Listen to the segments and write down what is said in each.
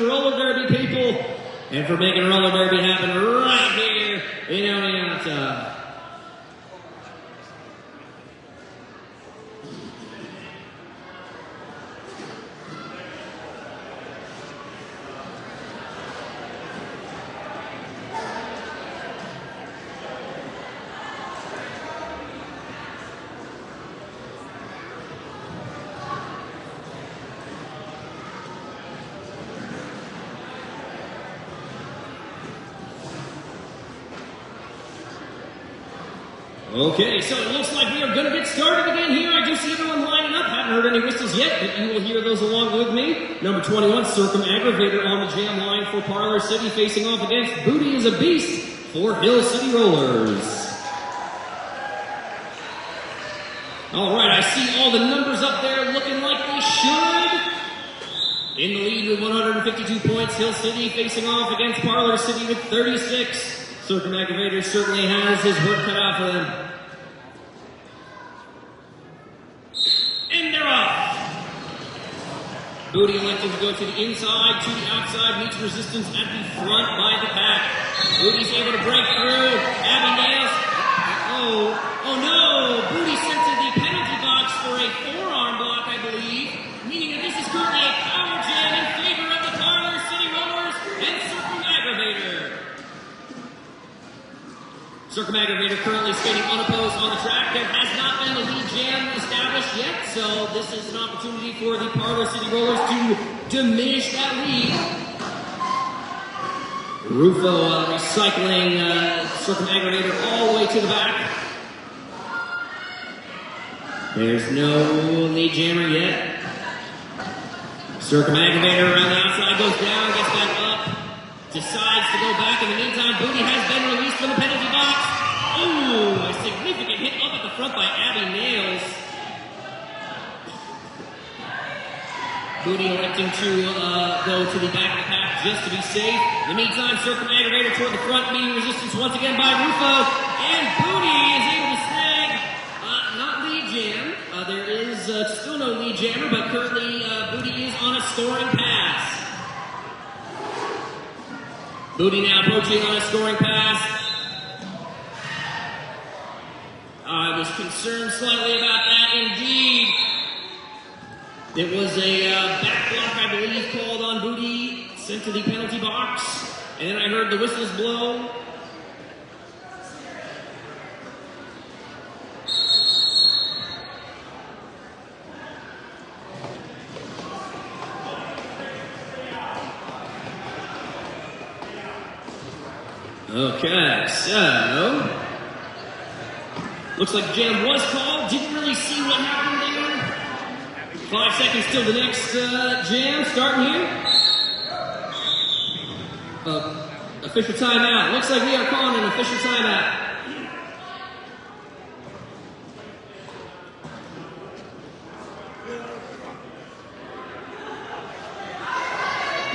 roller derby people, and for making roller derby happen right here in Oneonta. Okay, so it looks like we are going to get started again here. I do see everyone lining up. Haven't heard any whistles yet, but you will hear those along with me. Number 21, Circumaggravator on the jam line for Parlor City, facing off against Booty is a Beast for Hill City Rollers. All right, I see all the numbers up there looking like they should. In the lead with 152 points, Hill City facing off against Parlor City with 36. Circumaggravator certainly has his work cut out for them. And they're off. Booty electing to go to the inside, to the outside, meets resistance at the front by the pack. Booty's able to break through. Abby nails. Oh no! Booty sent to the penalty box for a forearm block, I believe, meaning that this is currently a power jam in favor of the Parlor City Rollers and Circumaggravator. Circumaggravator currently skating unopposed on the track. There has not been a lead jam established yet, so this is an opportunity for the Parlor City Rollers to diminish that lead. Rufo recycling Circumaggravator all the way to the back. There's no lead jammer yet. Circumaggravator around the outside goes down, gets back up, decides to go back. In the meantime, Booty has been released from the penalty box. Ooh, a significant hit up at the front by Abby Nails. Booty electing to go to the back of the pack just to be safe. In the meantime, Circumaggravator toward the front, meeting resistance once again by Rufo. And Booty is able to snag, not lead jam. There is still no lead jammer, but currently Booty is on a scoring pass. Booty now approaching on a scoring pass. I was concerned slightly about that indeed. It was a back block, I believe, called on Booty, sent to the penalty box. And then I heard the whistles blow. Okay, so looks like jam was called. Didn't really see what happened there. 5 seconds till the next jam starting here. Official timeout. Looks like we are calling an official timeout.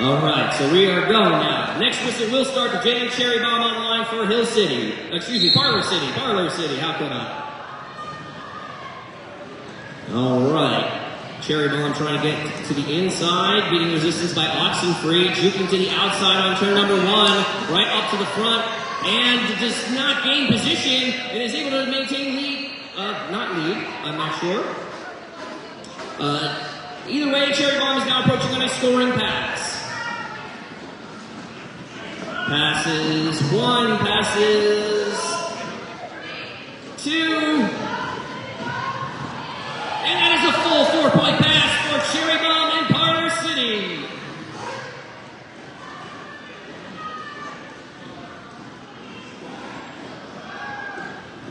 All right, so we are going now. Next whistle will start the jam. Cherry Bomb on the line for Hill City. Excuse me, Parlor City. Parlor City, how could I? All right. Cherry Bomb trying to get to the inside, beating resistance by Oxenfree, juking to the outside on turn number 1, right up to the front, and does not gain position and is able to maintain lead. Not lead, I'm not sure. Either way, Cherry Bomb is now approaching on a scoring pass. Passes 1, passes 2. And that is a full 4-point pass for Cherry Bomb and Parlor City.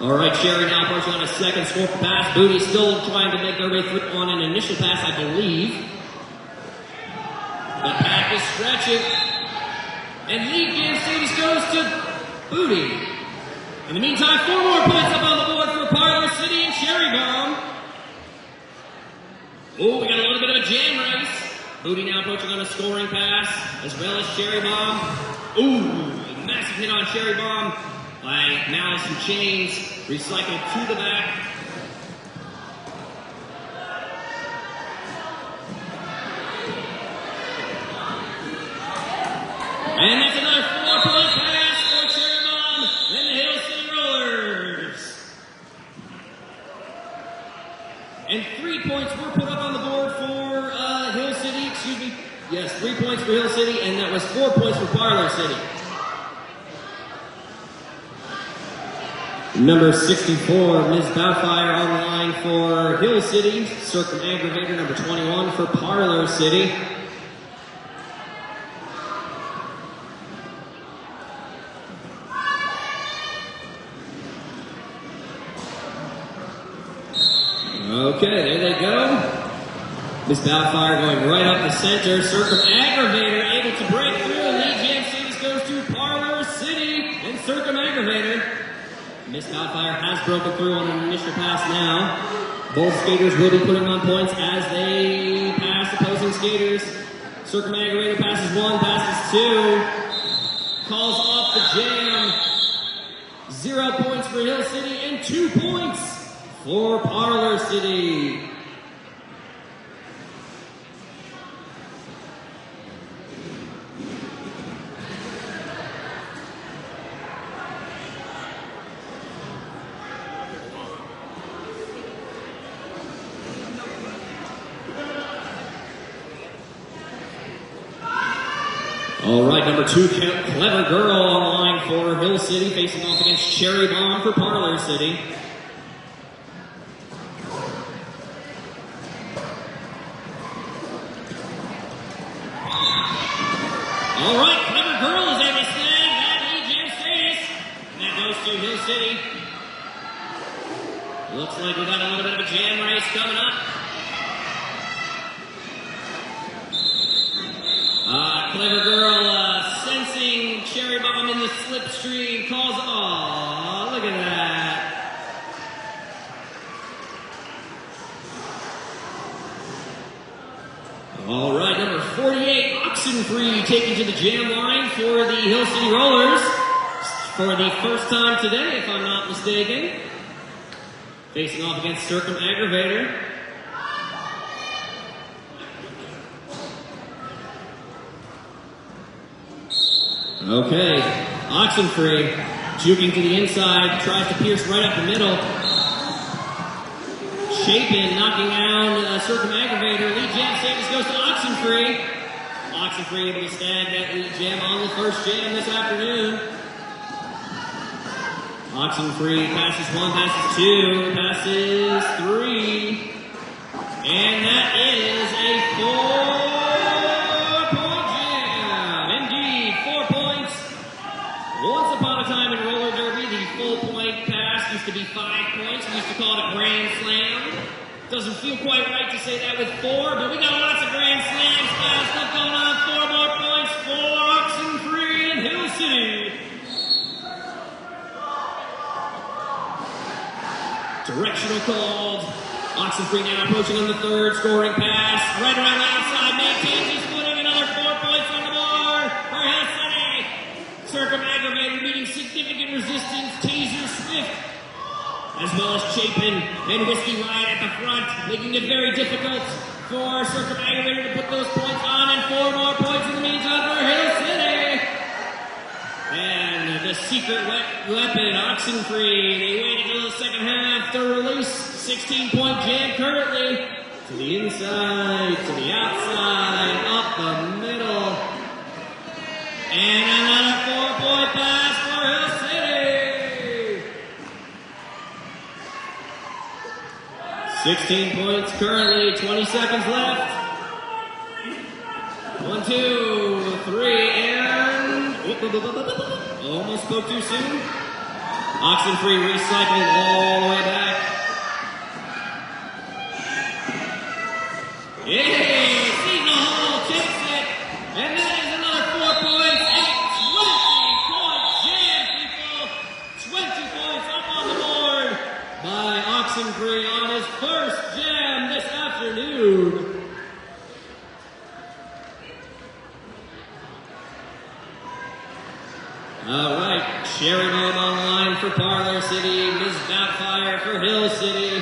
All right, Cherry now approaching on a second score pass. Booty still trying to make their way through on an initial pass, I believe. The pack is stretching. And lead game status goes to Booty. In the meantime, 4 more points up on the board for Parlor City and Cherry Bomb. Oh, we got a little bit of a jam race. Booty now approaching on a scoring pass, as well as Cherry Bomb. Ooh, a massive hit on Cherry Bomb by Malice and Chains. Recycled to the back. And that's another 4-point pass for Cherry Bomb and the Hill City Rollers. And 3 points were put up on the board for Hill City, excuse me. Yes, 3 points for Hill City, and that was 4 points for Parlor City. Number 64, Ms. Baufire on the line for Hill City. Circumaggravator, number 21 for Parlor City. Okay, there they go. Ms. Baufire going right up the center. Circumaggravator able to break through. Lead Jam Status goes to Parlor City and Circumaggravator. Ms. Baufire has broken through on an initial pass now. Both skaters will be putting on points as they pass opposing skaters. Circumaggravator passes 1, passes 2. Calls off the jam. 0 points for Hill City and 2 points for Parlor City. All right, number 2, Clever Girl on the line for Hill City, facing off against Cherry Bomb for Parlor City. All right, Clever Girl is able to snag that lead jam status. And that goes to Hill City. Looks like we got a little bit of a jam race coming up. Clever Girl sensing Cherry Bomb in the slipstream calls, aw, look at that. All right, number 48, Oxenfree, taken to the jam line for the Hill City Rollers for the first time today, if I'm not mistaken. Facing off against Circumaggravator. Okay, Oxenfree juking to the inside, tries to pierce right up the middle. Chapin knocking down Circumaggravator. Lead jam status goes to Oxenfree. Oxenfree able to snag that lead jam on the first jam this afternoon. Oxenfree passes 1, passes 2, passes 3. And that is a 4-point jam. Indeed, 4 points. Once upon a time in roller derby, the full point pass used to be 5 points. We used to call it a grand slam. Doesn't feel quite right to say that with 4, but we got lots of grand slam style stuff going on. 4 more points for Oxenfree and Hill City. Directional called. Oxenfree now approaching on the third, scoring pass. Right around the outside, maintains his footing. Another 4 points on the board for Hill City. Circumaggravator meeting significant resistance. Taser Swift, as well as Chapin and Whiskey Riot at the front, making it very difficult for Circumaggravator to put those points on, and 4 more points in the meantime for Hill City. And the secret weapon, Oxenfree, they wait until the second half to release. 16-point jam currently. To the inside, to the outside, up the middle. And another 4-point pass for Hill City. 16 points currently, 20 seconds left. 1, 2, 3, and almost spoke too soon. Oxenfree recycled all the way back. Yeah, Seton Hall takes it, and that is another 4 points. A 20-point jam, people. 20 points up on the board by Oxenfree on his first jam this afternoon. All right, Cherry Bomb on the line for Parlor City, Ms. Baufire for Hill City.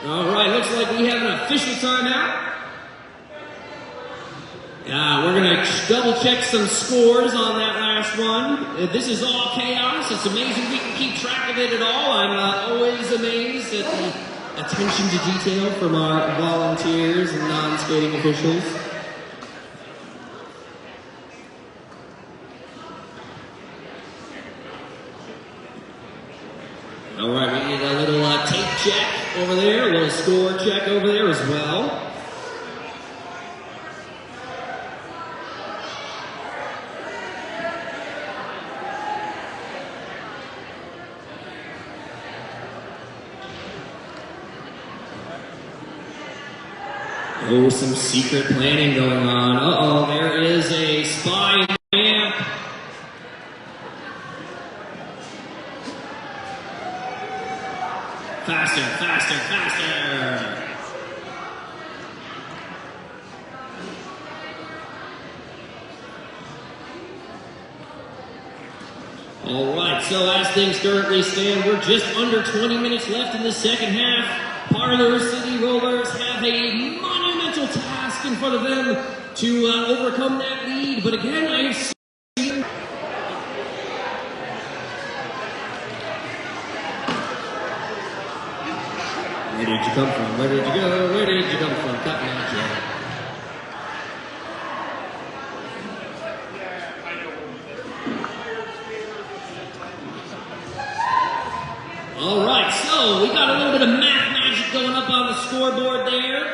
All right, looks like we have an official timeout. We're going to double check some scores on that last one. This is all chaos. It's amazing we can keep track of it at all. I'm always amazed at the attention to detail from our volunteers and non-skating officials. All right, we need a little tape check over there, a little score check over there as well. Oh, some secret planning going on. Uh-oh, there is a spy in the camp. Faster, faster, faster. All right, so as things currently stand, we're just under 20 minutes left in the second half. Parlor City Rollers have a monumental task in front of them to overcome that lead. But again, I have seen... Where did you come from? Where did you go? Where did you come from? Cotton Eye Joe. All right, so we got a little bit of math magic going up on the scoreboard there.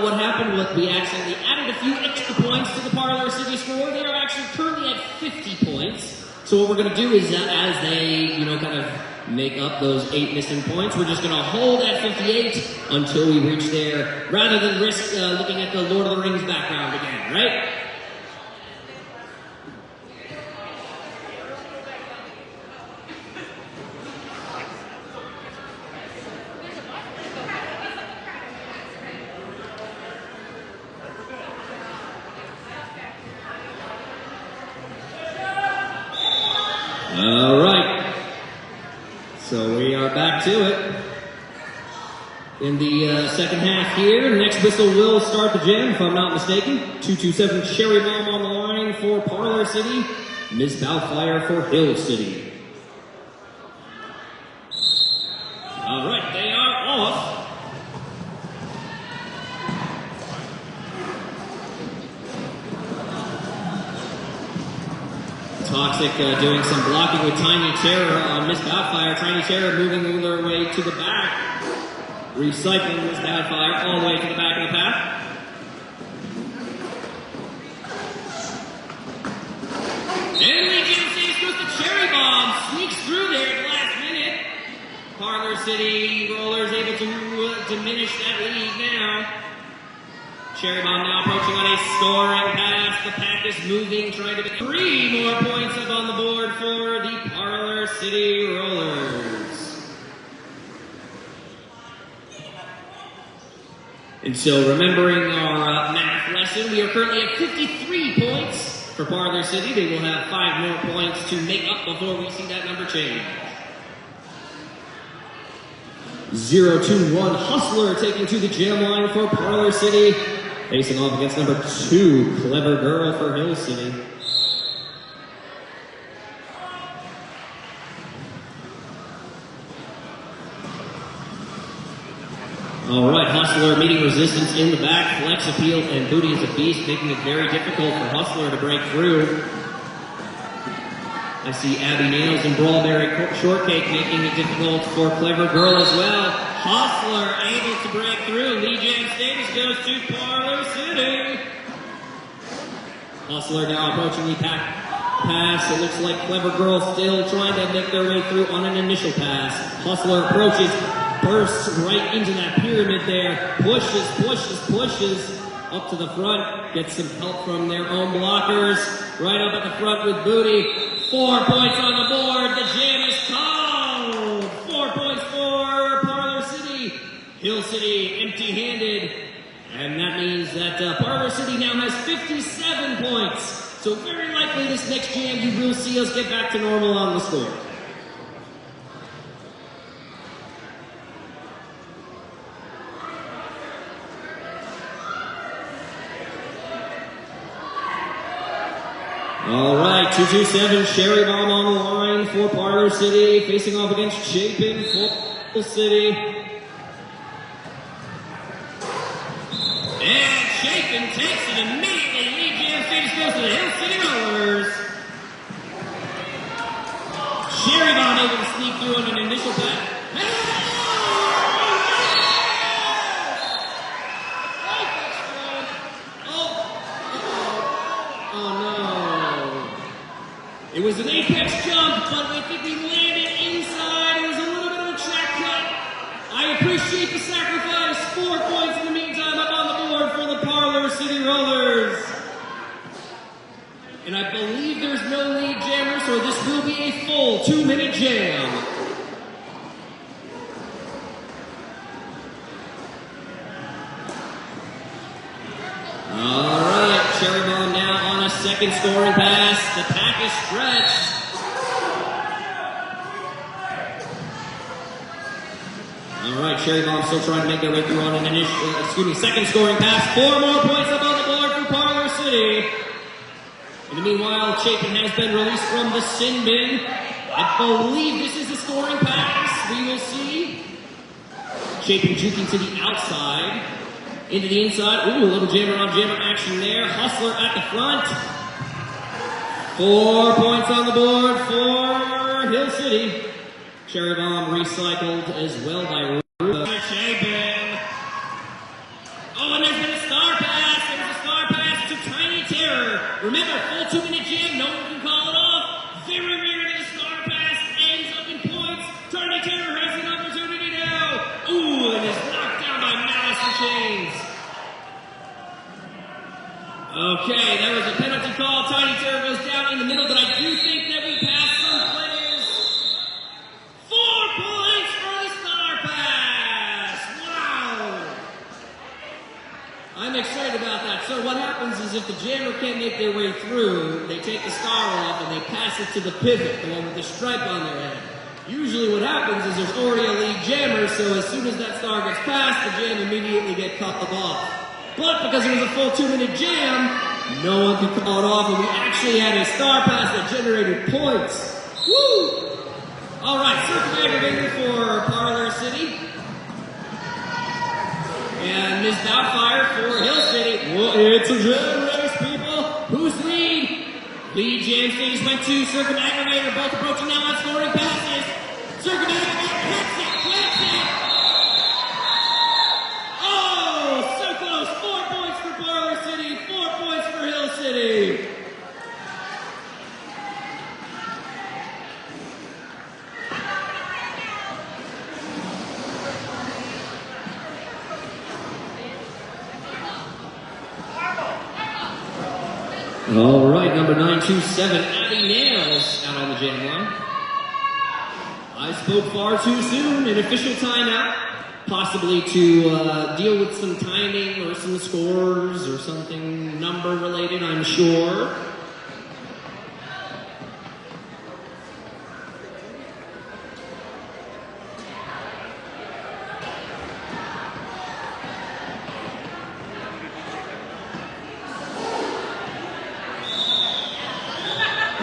What happened was we accidentally added a few extra points to the Parlor City score. They are actually currently at 50 points. So what we're going to do is as they, kind of make up those 8 missing points, we're just going to hold at 58 until we reach there, rather than risk looking at the Lord of the Rings background again, right? All right, so we are back to it in the second half here. Next whistle will start the jam, if I'm not mistaken. 227 Cherry Bomb on the line for Parlor City, Miss Balfire for Hill City. All right, they are off. Toxic doing some blocking with Tiny Terror on Miss Doubtfire. Tiny Terror moving their way to the back. Recycling Miss Doubtfire all the way to the back of the pack. And Legion saves with the Cherry Bomb. Sneaks through there at the last minute. Parlor City Rollers able to diminish that lead now. Cherry Bomb now approaching on a scoring pass. The pack is moving, trying to get 3 more points up on the board for the Parlor City Rollers. And so remembering our math lesson, we are currently at 53 points for Parlor City. They will have 5 more points to make up before we see that number change. 0-2-1 Hustler taking to the jam line for Parlor City. Facing off against number 2, Clever Girl for Hill City. All right, Hustler meeting resistance in the back. Flex appeal and Booty is a beast, making it very difficult for Hustler to break through. I see Abby Nails and Brawlberry Shortcake making it difficult for Clever Girl as well. Hustler able to break through. Lee Jam Status goes to Parlor City. Hustler now approaching the pass. It looks like Clever Girl still trying to make their way through on an initial pass. Hustler approaches, bursts right into that pyramid there. Pushes up to the front. Gets some help from their own blockers. Right up at the front with Booty. 4 points on the board. The jam is called. 4 points for Parlor City. Hill City empty-handed. And that means that Parlor City now has 57 points. So very likely this next jam you will see us get back to normal on the score. All right, 227, Sherry Bomb on the line for Parlor City, facing off against Chapin for Parlor City. And Chapin takes it immediately. Lead jam status goes to the Hill City Rollers. Sherry Bomb able to sneak through on an initial pass. It was an apex jump, but I think we landed inside. It was a little bit of a track cut. I appreciate the sacrifice. 4 points in the meantime up on the board for the Parlor City Rollers. And I believe there's no lead jammer, so this will be a full 2-minute jam. All right, Cherry Bomb now on a second scoring pass. The pack is stretched. All right, Cherry Bomb still trying to make their way through on an second scoring pass. 4 more points up on the board for Parlor City. In the meanwhile, Chapin has been released from the sin bin. I believe this is a scoring pass. We will see. Chapin juking to the outside. Into the inside. Ooh, a little jammer on jammer action there. Hustler at the front. 4 points on the board for Hill City. Cherry Bomb recycled as well by Chapin. Oh, and there's been a star pass. There's a star pass to Tiny Terror. Remember, full 2-minute jam. No one can call it off. Very rare that a star pass ends up in points. Tiny Terror has an opportunity now. Ooh, and is knocked down by Malice and Chains. Okay, there was a penalty call. Tiny Terror goes down in the middle, but I do think that we passed some players. 4 points for the star pass. Wow. I'm excited about that. So what happens is if the jammer can't make their way through, they take the star off and they pass it to the pivot, the one with the stripe on their head. Usually what happens is there's already a lead jammer, so as soon as that star gets passed, the jam immediately gets cut off. But because it was a full 2-minute jam, no one could call it off, and we actually had a star pass that generated points. Woo! All right, circle aggravator for Parlor City. And Ms. Doubtfire for Hill City. Well, it's a jam race, people. Who's lead? Lead jam stage went to Circle Aggravator, both approaching now on scoring passes. Circle Aggravator hits it, flips it. Oh, so close. 4 points for Parlor City, 4 points for Hill City. All right, number 927, Abby Nails out on the jam line. I spoke far too soon, an official timeout, possibly to deal with some timing or some scores or something number related, I'm sure.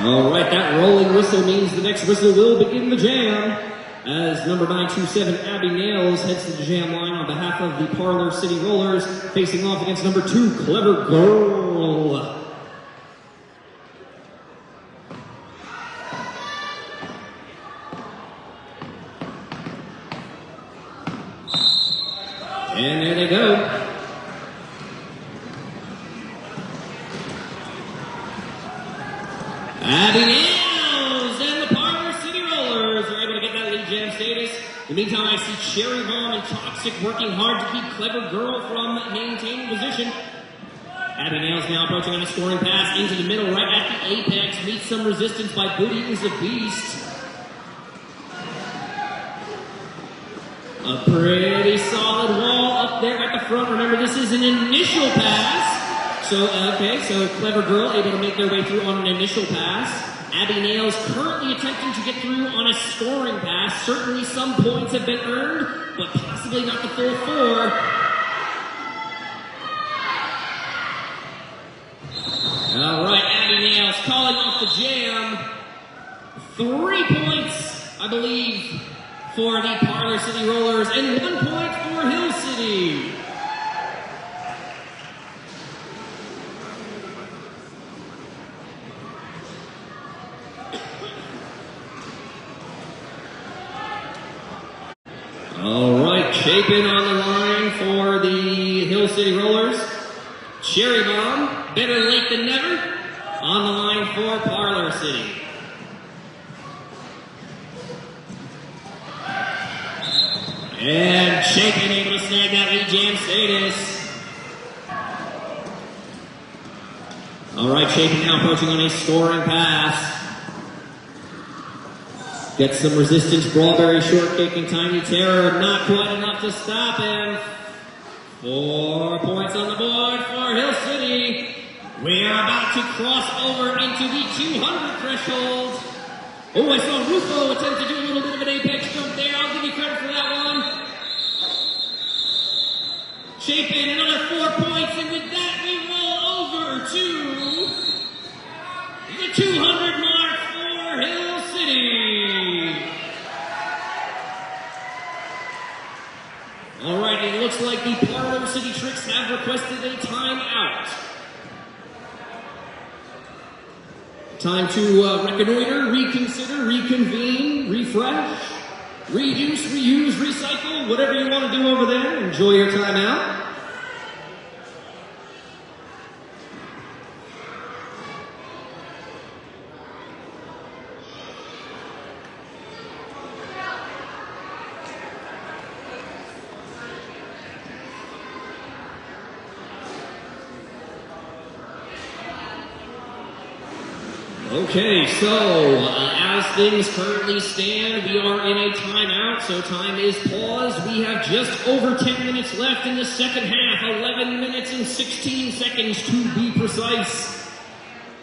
All right, that rolling whistle means the next whistle will begin the jam as number 927, Abby Nails, heads to the jam line on behalf of the Parlor City Rollers, facing off against number 2, Clever Girl. And there they go. Abby Nails and the Parlor City Rollers are able to get that lead jam status. In the meantime, I see Cherry Bomb and Toxic working hard to keep Clever Girl from maintaining position. Abby Nails now approaching on a scoring pass into the middle, right at the apex. Meets some resistance by Booty is a Beast. A pretty solid wall up there at the front. Remember, this is an initial pass. So Clever Girl able to make their way through on an initial pass. Abby Nails currently attempting to get through on a scoring pass. Certainly some points have been earned, but possibly not the full 4. All right, Abby Nails calling off the jam. 3 points, I believe, for the Parlor City Rollers, and 1 point for Hill City. All right, Chapin on the line for the Hill City Rollers. Cherry Bomb, better late than never, on the line for Parlor City. And Chapin able to snag that lead jam status. All right, Chapin now approaching on a scoring pass. Gets some resistance, Strawberry Shortcake and Tiny Terror, not quite enough to stop him. 4 points on the board for Hill City. We are about to cross over into the 200 threshold. Oh, I saw Rufo attempt to do a little bit of an apex jump there. I'll give you credit for that one. Chapin, another 4 points, and with that we roll over to the 200 mark for Hill City. All right, it looks like the Parlor City Tricks have requested a timeout. Time to reconnoiter, reconsider, reconvene, refresh, reuse, reuse, recycle, whatever you want to do over there. Enjoy your time out. Okay, so as things currently stand, we are in a timeout, so time is paused. We have just over 10 minutes left in the second half, 11 minutes and 16 seconds to be precise.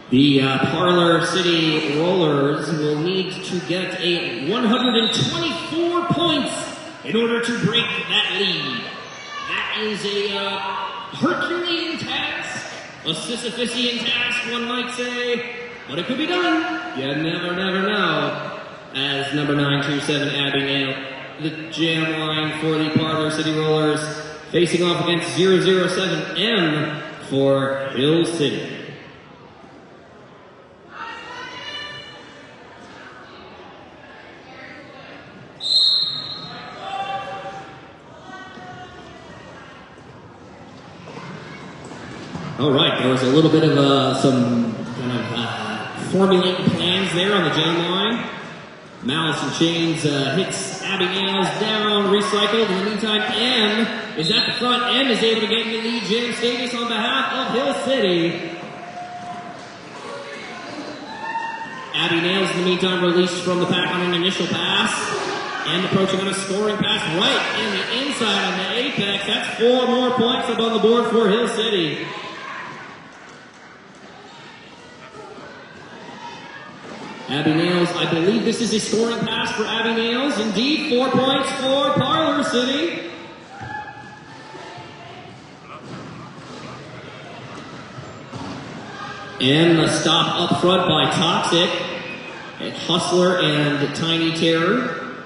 The Parlor City Rollers will need to get a 124 points in order to break that lead. That is a Herculean task, a Sisyphusian task, one might say. But it could be done. You never know. As number 927, Abby nailed the jam line for the Parlor City Rollers, facing off against 007M for Hill City. All right, there was a little bit of some kind of formulating plans there on the jam line. Malice and Chains hits Abby Nails down, recycled. In the meantime, M is at the front. M is able to get into the lead jam status on behalf of Hill City. Abby Nails, in the meantime, released from the pack on an initial pass. And approaching on a scoring pass right in the inside on the apex. That's 4 more points up on the board for Hill City. Abby Nails, I believe this is a scoring pass for Abby Nails. Indeed, 4 points for Parlor City. And a stop up front by Toxic, Hustler, and Tiny Terror.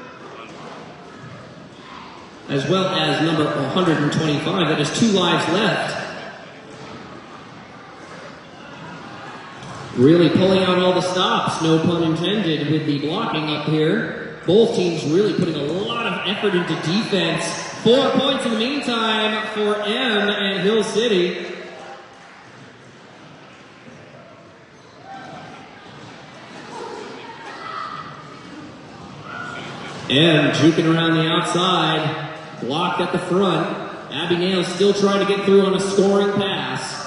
As well as number 125, that is 2 lives left. Really pulling out all the stops, no pun intended, with the blocking up here. Both teams really putting a lot of effort into defense. 4 points in the meantime for M and Hill City. M juking around the outside, blocked at the front. Abby Nails still trying to get through on a scoring pass.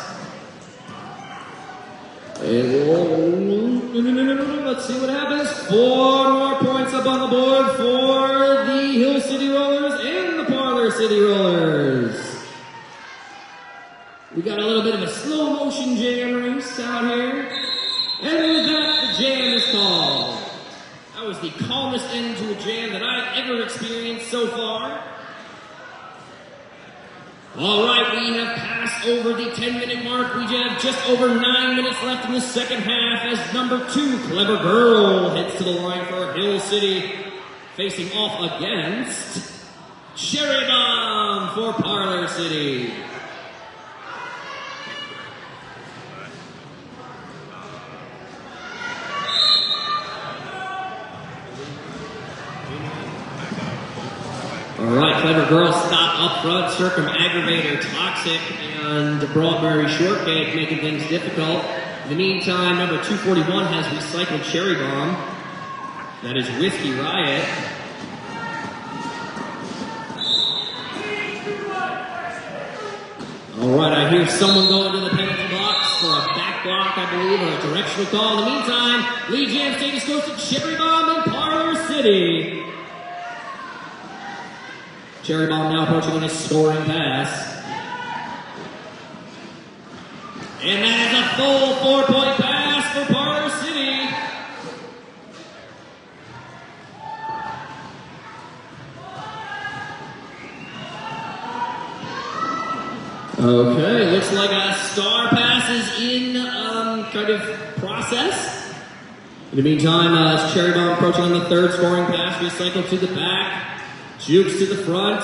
Let's see what happens. 4 more points up on the board for the Hill City Rollers and the Parlor City Rollers. We got a little bit of a slow motion jam race out here. And with that, the jam is called. That was the calmest end to a jam that I've ever experienced so far. All right, we have passed pass over the 10-minute mark. We have just over 9 minutes left in the second half as number 2, Clever Girl, heads to the line for Hill City, facing off against Cherry Bomb for Parlor City. All right, Clever Girl stop up front, Circum-Aggravator, Toxic, and Broadberry Shortcake, making things difficult. In the meantime, number 241 has recycled Cherry Bomb. That is Whiskey Riot. All right, I hear someone going to the penalty box for a back block, I believe, or a directional call. In the meantime, Lead Jam status goes to Cherry Bomb in Parlor City. Cherry Bomb now approaching on a scoring pass. And that is a full 4-point pass for Parlor City. Okay, looks like a star pass is in kind of process. In the meantime, Cherry Bomb approaching on the third scoring pass, recycled to the back. Jukes to the front.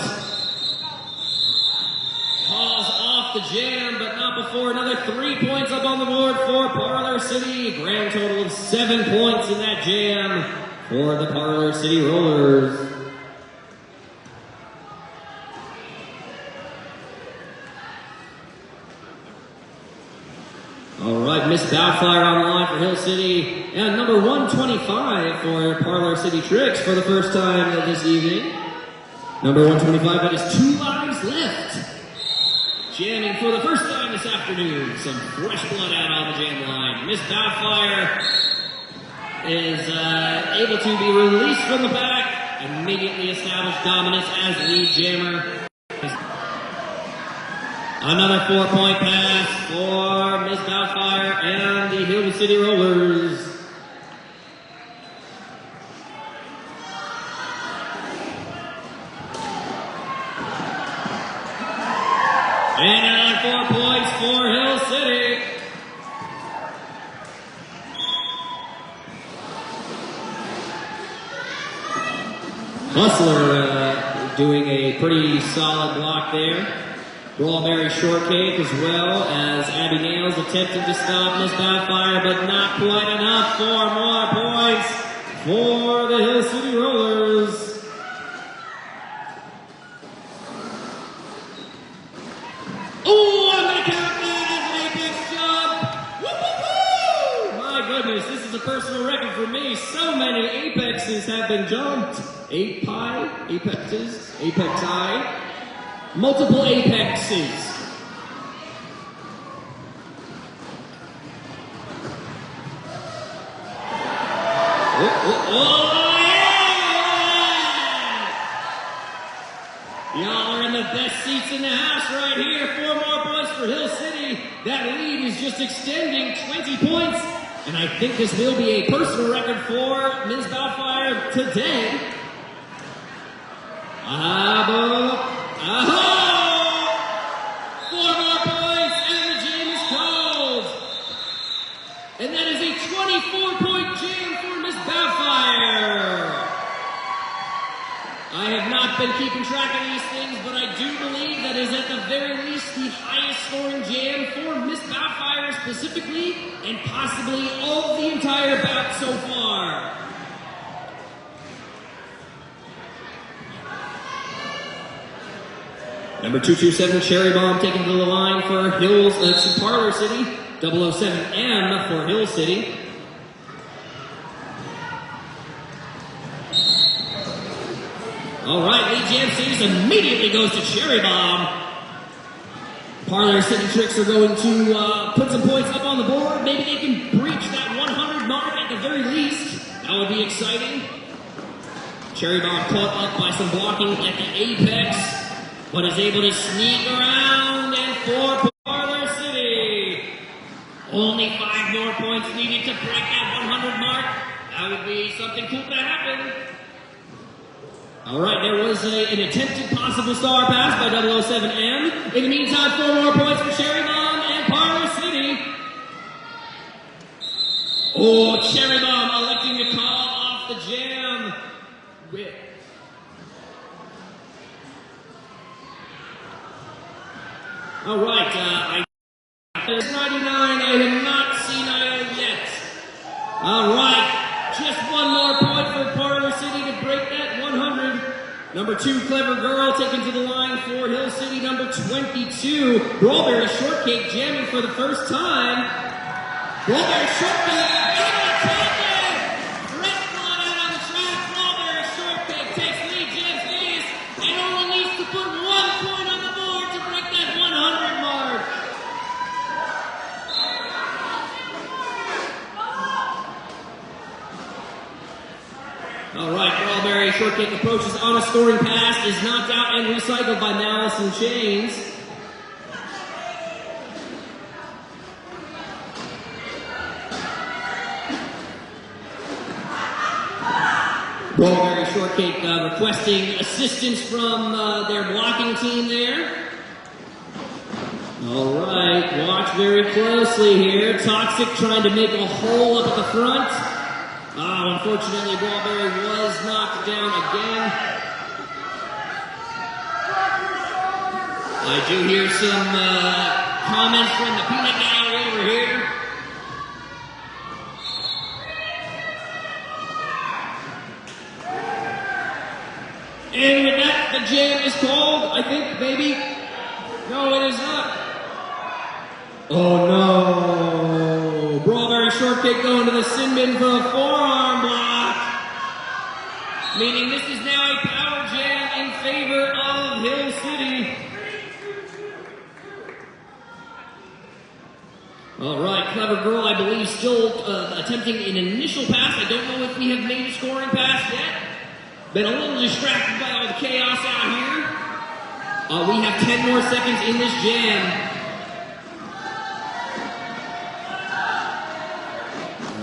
Calls off the jam, but not before another 3 points up on the board for Parlor City. Grand total of 7 points in that jam for the Parlor City Rollers. All right, Miss Doubtfire on the line for Hill City. And number 125 for Parlor City Tricks for the first time this evening. Number 125, that is 2 lives left. Jamming for the first time this afternoon. Some fresh blood out on the jam line. Miss Doubtfire is able to be released from the back. Immediately established dominance as lead jammer. Another 4-point pass for Miss Doubtfire and the Hill City Rollers. And another 4 points for Hill City. Hustler doing a pretty solid block there. Broadberry Shortcake as well as Abby Nails attempting to stop Miss Doubtfire, but not quite enough for more points for the Hill City Rollers. Oh, I'm going to count that as an apex jump. Woo-hoo-hoo! My goodness, this is a personal record for me. So many apexes have been jumped. 8 pi, apexes, apexi, multiple apexes. Oh, yeah! Y'all are in the best seats in the house right here. 4 more points for Hill City. That lead is just extending 20 points. And I think this will be a personal record for Ms. Doubtfire today. 4 more points and the jam is called. And that is a 24-point jam for Ms. Doubtfire. I have not been keeping track of these things, but I do believe that is at the very least the highest scoring jam for Miss Doubtfire specifically, and possibly all of the entire bout so far. Number 227, Cherry Bomb taking to the line for Parlor City. 007M for Hill City. All right, lead jam series immediately goes to Cherry Bomb. Parlor City Tricks are going to put some points up on the board. Maybe they can breach that 100 mark at the very least. That would be exciting. Cherry Bomb caught up by some blocking at the apex, but is able to sneak around and for Parlor City. Only 5 more points needed to break that 100 mark. That would be something cool to happen. All right, there was an attempted possible star pass by 007M. In the meantime, 4 more points for Cherry Bomb and Parlor City. Oh, Cherry Bomb electing to call off the jam. All right, there's 99. I have not seen IO yet. All right, just one more point for Parlor City to break that 100. Number 2, Clever Girl, taken to the line for Hill City. Number 22, Strawberry Shortcake, jamming for the first time. Strawberry Shortcake, able to take it! Red blood out on the track. Strawberry Shortcake takes lead, jams fast, and only needs to put 1 point on the board to break that 100 mark. All right, Strawberry Shortcake approaches on a scoring pass, is knocked out and recycled by Malice in Chains. Strawberry Shortcake requesting assistance from their blocking team there. All right, watch very closely here. Toxic trying to make a hole up at the front. Oh, unfortunately, Strawberry was knocked down again. I do hear some comments from the peanut gallery over here. And with that, the jam is called, I think, maybe. No, it is not. Oh, no. Strawberry Shortcake going to the sin bin for a forearm block. Meaning this is now a power jam in favor of Hill City. All right, Clever Girl, I believe, still attempting an initial pass. I don't know if we have made a scoring pass yet. Been a little distracted by all the chaos out here. We have 10 more seconds in this jam.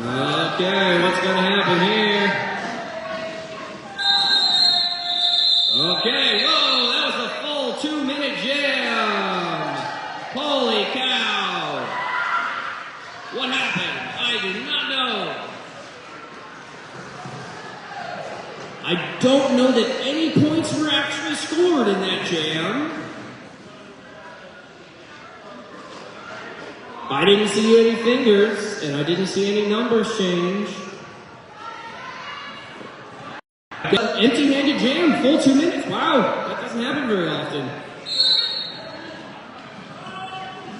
Okay, what's going to happen here? Okay, whoa, that was a full 2-minute jam. Holy cow. What happened? I do not know. I don't know that any points were actually scored in that jam. I didn't see any fingers, and I didn't see any numbers change. Empty-handed jam, full 2 minutes. Wow, that doesn't happen very often.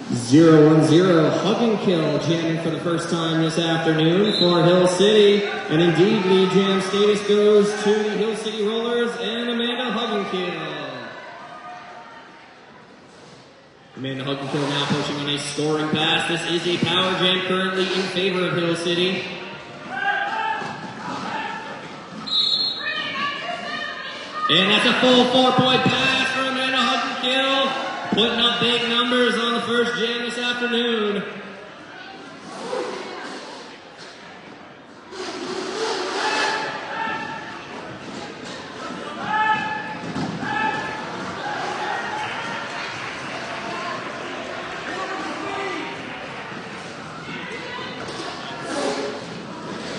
0-1-0, hug and kill, jamming for the first time this afternoon for Hill City. And indeed, lead jam status goes to the Hill City Rollers and Amanda Hug and Kill. Amanda Hug and Kill now pushing on a scoring pass. This is a power jam currently in favor of Hill City. And that's a full 4-point pass for Amanda Hug and Kill. Putting up big numbers on the first jam this afternoon.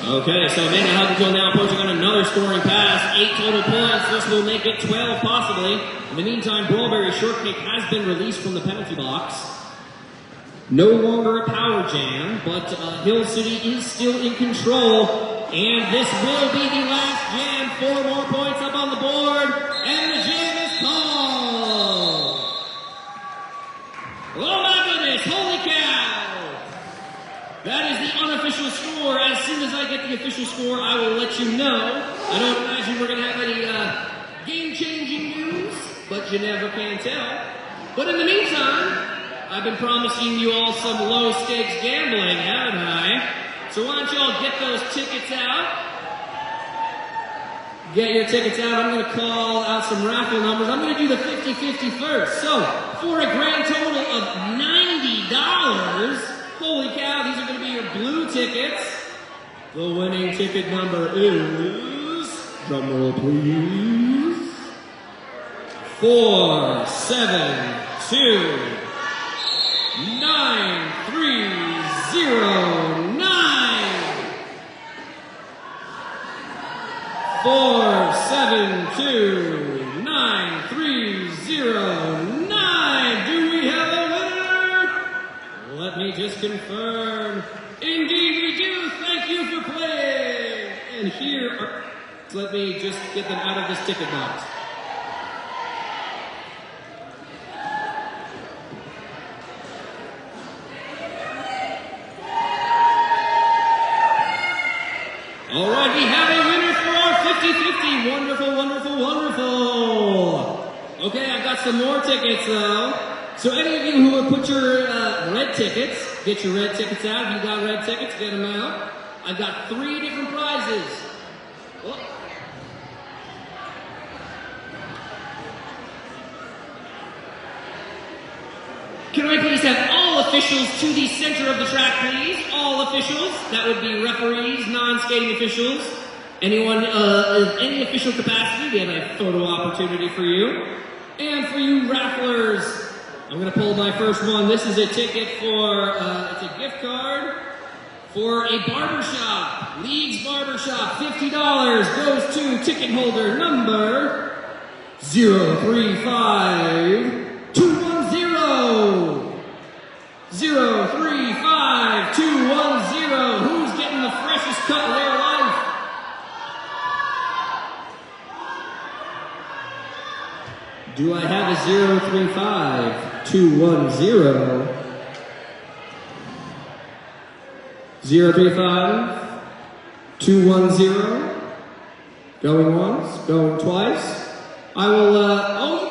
Okay, so Amanda Huggins now approaching on another scoring pass. 8 total points. This will make it 12 possibly. In the meantime, Strawberry Shortcake has been released from the penalty box. No longer a power jam, but Hill City is still in control. And this will be the last jam. 4 more points up on the board. And the jam is called. Oh my goodness, holy cow. That is the unofficial score. As soon as I get the official score, I will let you know. I don't imagine we're going to have any game-changing news, but you never can tell. But in the meantime, I've been promising you all some low-stakes gambling, haven't I? So why don't you all get those tickets out? Get your tickets out. I'm going to call out some raffle numbers. I'm going to do the 50-50 first. So, for a grand total of $90, holy cow, these are going to be your blue tickets. The winning ticket number is, drumroll please, 4, 7, 2, 9, 3, 0, 9. 4, 7, 2, 9, 3, 0, 9. Do we have a winner? Let me just confirm. Indeed we do. Thank you for playing. And here are, let me just get them out of this ticket box. All right, we have a winner for our 50-50. Wonderful, wonderful, wonderful. Okay, I've got some more tickets though. So any of you who have put your red tickets, get your red tickets out. If you got red tickets, get them out. I've got 3 different prizes. Oh. Can I please have all officials to the center of the track, please? All officials. That would be referees, non-skating officials. Anyone of any official capacity, we have a photo opportunity for you. And for you rafflers, I'm going to pull my first one. This is a ticket for, it's a gift card for a barbershop. League's Barbershop, $50 goes to ticket holder number 035210. 035210. Who's getting the freshest cut of their life? Do I have a 035210? 035210. Going once, going twice. I will, oh, you